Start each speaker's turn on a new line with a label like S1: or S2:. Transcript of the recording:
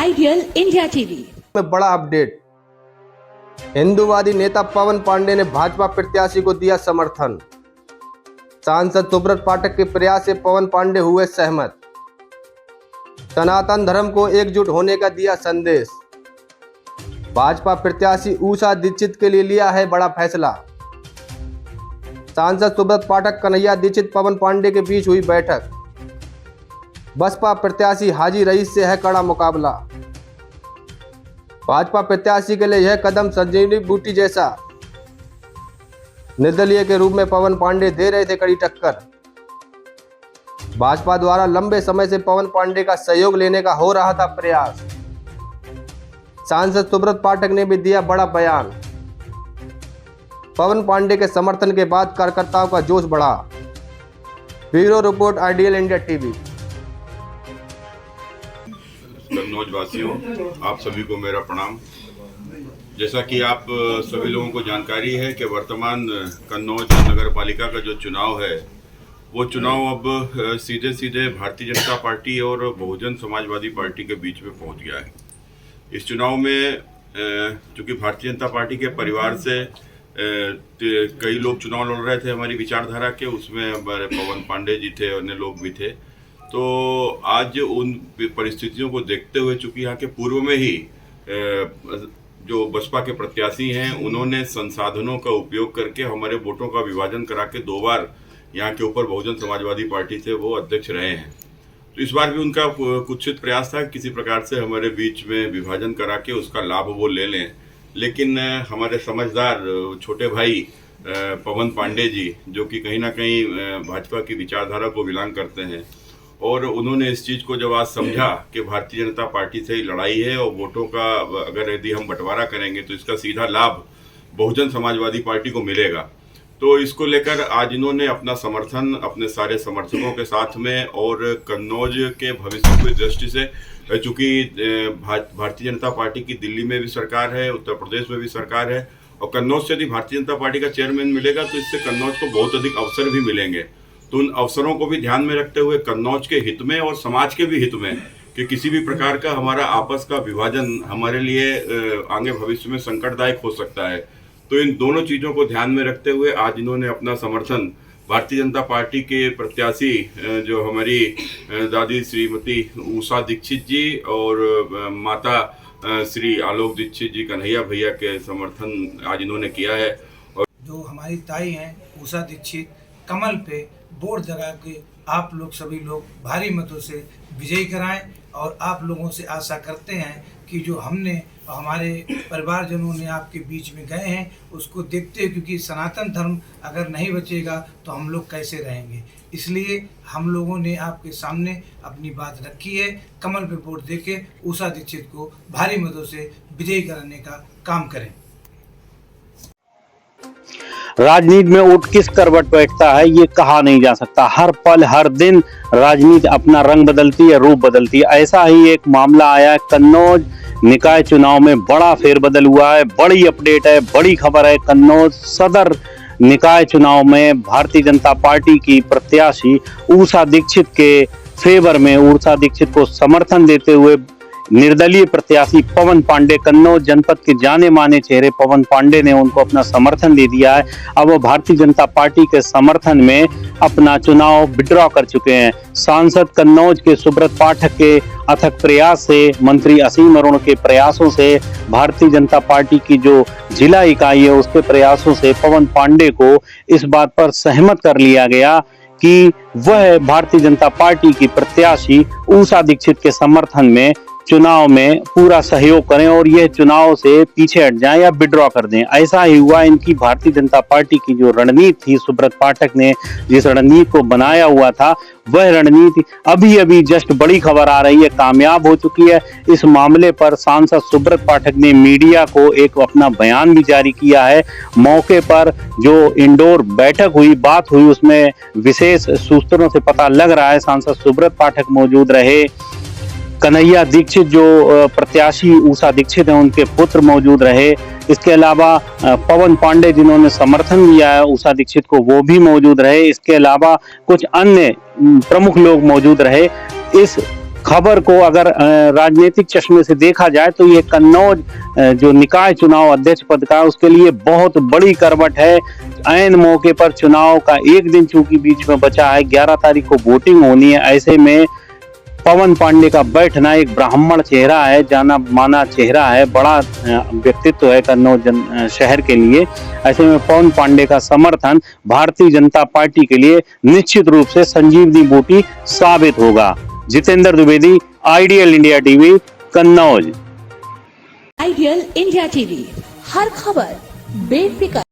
S1: Ideal India TV
S2: में बड़ा update. हिंदूवादी नेता पवन पांडे ने भाजपा प्रत्याशी को दिया समर्थन। सांसद सुब्रत पाठक के प्रयास से पवन पांडे हुए सहमत। सनातन धर्म को एकजुट होने का दिया संदेश। भाजपा प्रत्याशी उषा दीक्षित के लिए लिया है बड़ा फैसला। सांसद सुब्रत पाठक, कन्हैया दीक्षित, पवन पांडे के बीच हुई बैठक। बसपा प्रत्याशी हाजी रईस से है कड़ा मुकाबला। भाजपा प्रत्याशी के लिए यह कदम संजीवनी बूटी जैसा। निर्दलीय के रूप में पवन पांडे दे रहे थे कड़ी टक्कर। भाजपा द्वारा लंबे समय से पवन पांडे का सहयोग लेने का हो रहा था प्रयास। सांसद सुब्रत पाठक ने भी दिया बड़ा बयान। पवन पांडे के समर्थन के बाद कार्यकर्ताओं का जोश बढ़ा। Bureau report, ideal India TV.
S3: Kannauj वासियों, आप सभी को मेरा प्रणाम। जैसा कि आप सभी लोगों को जानकारी है कि वर्तमान कन्नौज नगर पालिका का जो चुनाव है वो चुनाव अब सीधे सीधे भारतीय जनता पार्टी और बहुजन समाजवादी पार्टी के बीच में पहुंच गया है। इस चुनाव में चूँकि भारतीय जनता पार्टी के परिवार से कई लोग चुनाव लड़ रहे थे हमारी विचारधारा के, उसमें हमारे पवन पांडे जी थे, अन्य लोग भी थे। तो आज उन परिस्थितियों को देखते हुए, चूंकि यहाँ के पूर्व में ही जो बसपा के प्रत्याशी हैं उन्होंने संसाधनों का उपयोग करके हमारे वोटों का विभाजन करा के 2 बार यहाँ के ऊपर बहुजन समाजवादी पार्टी से वो अध्यक्ष रहे हैं। तो इस बार भी उनका कुत्सित प्रयास था किसी प्रकार से हमारे बीच में विभाजन करा के उसका लाभ वो ले लें, लेकिन हमारे समझदार छोटे भाई पवन पांडे जी, जो कि कहीं ना कहीं भाजपा की विचारधारा को बिलोंग करते हैं, और उन्होंने इस चीज़ को जब आज समझा कि भारतीय जनता पार्टी से ही लड़ाई है और वोटों का अगर यदि हम बंटवारा करेंगे तो इसका सीधा लाभ बहुजन समाजवादी पार्टी को मिलेगा। तो इसको लेकर आज इन्होंने अपना समर्थन अपने सारे समर्थकों के साथ में और कन्नौज के भविष्य की दृष्टि से, चूँकि भारतीय जनता पार्टी की दिल्ली में भी सरकार है, उत्तर प्रदेश में भी सरकार है, और कन्नौज से यदि भारतीय जनता पार्टी का चेयरमैन मिलेगा तो इससे कन्नौज को बहुत अधिक अवसर भी मिलेंगे। तो उन अवसरों को भी ध्यान में रखते हुए कन्नौज के हित में और समाज के भी हित में कि किसी भी प्रकार का हमारा आपस का विभाजन हमारे लिए आगे भविष्य में संकटदायक हो सकता है। तो इन दोनों चीज़ों को ध्यान में रखते हुए आज इन्होंने अपना समर्थन भारतीय जनता पार्टी के प्रत्याशी जो हमारी दादी श्रीमती उषा दीक्षित जी और माता श्री आलोक दीक्षित जी, कन्हैया भैया के समर्थन आज इन्होंने किया है। और
S4: जो हमारी ताई हैं उषा दीक्षित, कमल पे वोट जगा के आप लोग सभी लोग भारी मतों से विजयी कराएं, और आप लोगों से आशा करते हैं कि जो हमने हमारे परिवारजनों ने आपके बीच में गए हैं उसको देखते हुए, क्योंकि सनातन धर्म अगर नहीं बचेगा तो हम लोग कैसे रहेंगे, इसलिए हम लोगों ने आपके सामने अपनी बात रखी है। कमल पे वोट देके उषा दीक्षित को भारी मतों से विजयी कराने का काम करें।
S5: राजनीति में ऊँट किस करवट बैठता है ये कहा नहीं जा सकता। हर पल हर दिन राजनीति अपना रंग बदलती है, रूप बदलती है। ऐसा ही एक मामला आया है। कन्नौज निकाय चुनाव में बड़ा फेरबदल हुआ है। बड़ी अपडेट है, बड़ी खबर है। कन्नौज सदर निकाय चुनाव में भारतीय जनता पार्टी की प्रत्याशी उषा दीक्षित के फेवर में, उषा दीक्षित को समर्थन देते हुए निर्दलीय प्रत्याशी पवन पांडे, कन्नौज जनपद के जाने माने चेहरे पवन पांडे ने उनको अपना समर्थन दे दिया है। अब वो भारतीय जनता पार्टी के समर्थन में अपना चुनाव विड्रॉ कर चुके हैं। सांसद कन्नौज के सुब्रत पाठक के अथक प्रयास से, मंत्री असीम अरुण के प्रयासों से, भारतीय जनता पार्टी की जो जिला इकाई है उसके प्रयासों से पवन पांडे को इस बात पर सहमत कर लिया गया कि वह भारतीय जनता पार्टी की प्रत्याशी उषा दीक्षित के समर्थन में चुनाव में पूरा सहयोग करें और यह चुनाव से पीछे हट जाएं या विड्रॉ कर दें। ऐसा ही हुआ। इनकी भारतीय जनता पार्टी की जो रणनीति थी, सुब्रत पाठक ने जिस रणनीति को बनाया हुआ था, वह रणनीति अभी अभी जस्ट बड़ी खबर आ रही है कामयाब हो चुकी है। इस मामले पर सांसद सुब्रत पाठक ने मीडिया को एक अपना बयान भी जारी किया है। मौके पर जो इंडोर बैठक हुई, बात हुई, उसमें विशेष सूत्रों से पता लग रहा है सांसद सुब्रत पाठक मौजूद रहे, कन्हैया दीक्षित जो प्रत्याशी उषा दीक्षित हैं उनके पुत्र मौजूद रहे, इसके अलावा पवन पांडे जिन्होंने समर्थन दिया है उषा दीक्षित को वो भी मौजूद रहे, इसके अलावा कुछ अन्य प्रमुख लोग मौजूद रहे। इस खबर को अगर राजनीतिक चश्मे से देखा जाए तो ये कन्नौज जो निकाय चुनाव अध्यक्ष पद का उसके लिए बहुत बड़ी करवट है। ऐन मौके पर चुनाव का एक दिन चूंकि बीच में बचा है, 11 तारीख को वोटिंग होनी है। ऐसे में पवन पांडे का बैठना एक ब्राह्मण चेहरा है, जाना माना चेहरा है, बड़ा व्यक्तित्व है कन्नौज शहर के लिए। ऐसे में पवन पांडे का समर्थन भारतीय जनता पार्टी के लिए निश्चित रूप से संजीवनी बूटी साबित होगा। Jitendra Dwivedi, ideal India TV, Kannauj.
S1: Ideal India TV, हर खबर बेफिक्र।